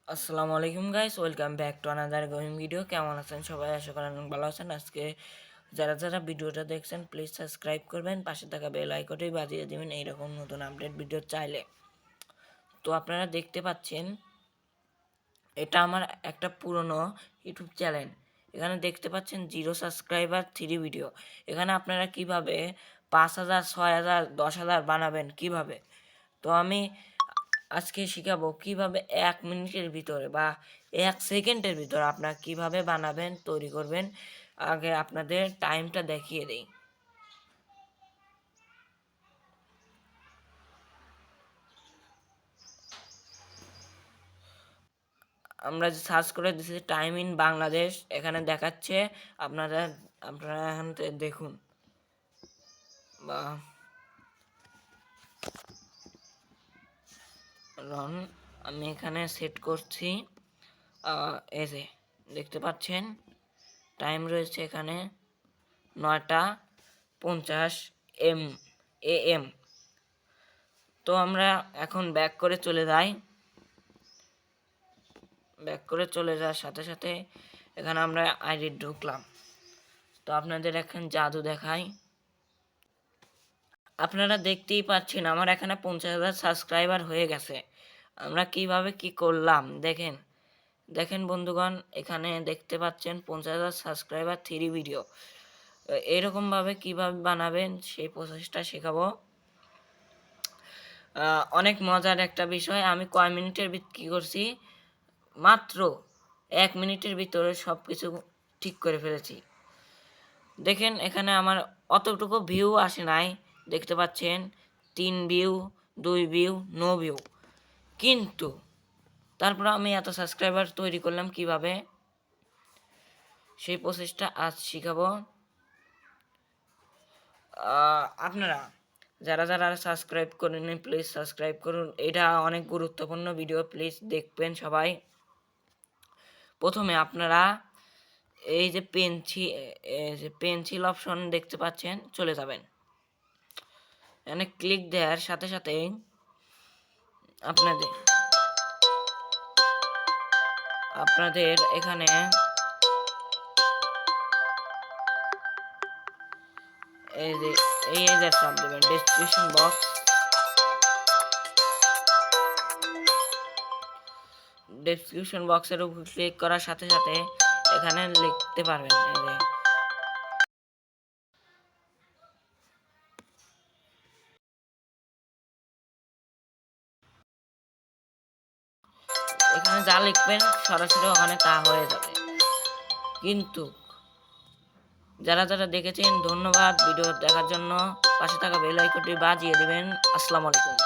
আসসালামু আলাইকুম guys, welcome back to another gaming video. কেমন আছেন সবাই? আশা করি অনেক ভালো আছেন। আজকে যারা যারা ভিডিওটা দেখছেন প্লিজ সাবস্ক্রাইব করবেন, পাশে থাকা বেল আইকনটি বাজিয়ে দিবেন এইরকম নতুন আপডেট ভিডিও চাইলে। তো আপনারা দেখতে পাচ্ছেন এটা আমার একটা পুরনো ইউটিউব চ্যানেল। এখানে দেখতে পাচ্ছেন 0 সাবস্ক্রাইবার 3 ভিডিও। এখানে আপনারা কিভাবে 5,000, 6,000, 10,000 বানাবেন কিভাবে। তো আমি আজকে শিখাবো কিভাবে 1 মিনিটের ভিতরে বা 1 সেকেন্ডের ভিতরে আপনারা কিভাবে বানাবেন, তৈরি করবেন। আগে আপনাদের টাইমটা দেখিয়ে দিই। আমরা যে সার্চ করে দিচ্ছি টাইম ইন বাংলাদেশ, এখানে দেখাচ্ছে। আপনারা আপনারা এখান থেকে দেখুন বা রন। আমি এখানে সেট করছি, এই যে দেখতে পাচ্ছেন টাইম রয়েছে এখানে 9:50 AM। তো আমরা এখন ব্যাক করে চলে যাই। ব্যাক করে চলে যাওয়ার সাথে সাথে এখানে আমরা আইডি ঢুকলাম। তো আপনাদের এখন জাদু দেখাই। আপনারা দেখতেই পাচ্ছেন আমার এখানে 50,000 সাবস্ক্রাইবার হয়ে গেছে। আমরা কিভাবে কি করলাম দেখেন। দেখেন বন্ধুগণ, এখানে দেখতে পাচ্ছেন 50,000 সাবস্ক্রাইবার 3 ভিডিও। এরকমভাবে কিভাবে বানাবেন সেই প্রসেসটা শেখাবো। অনেক মজার একটা বিষয়। আমি কয় মিনিটের কী করছি, মাত্র 1 মিনিটের ভিতরে সব কিছু ঠিক করে ফেলেছি। দেখেন এখানে আমার অতটুকু ভিউ আসে নাই, দেখতে পাচ্ছেন 3 ভিউ, 2 ভিউ, নো ভিউ। কিন্তু তারপর আমি এত সাবস্ক্রাইবার তৈরি করলাম কিভাবে, সেই প্রসেসটা আজ শিখাবো। আপনারা যারা যারা সাবস্ক্রাইব করেন প্লিজ সাবস্ক্রাইব করুন। এটা অনেক গুরুত্বপূর্ণ ভিডিও, প্লিজ দেখবেন সবাই। প্রথমে আপনারা এই যে পেন্সিল অপশন দেখতে পাচ্ছেন, চলে যাবেন। এখানে ক্লিক দেওয়ার সাথে সাথে আপনাদের আপনাদের এখানে এই যে চাপ দেবেন ডেসক্রিপশন বক্সের উপর ক্লিক করার সাথে সাথে এখানে লিখতে পারবেন। এই যে এখানে যা লিখবেন সরাসরি ওখানে তা হয়ে যাবে। কিন্তু যারা যারা দেখেছেন ধন্যবাদ ভিডিও দেখার জন্য। পাশে থাকা বেল আইকনটি বাজিয়ে দেবেন। আসসালামু আলাইকুম।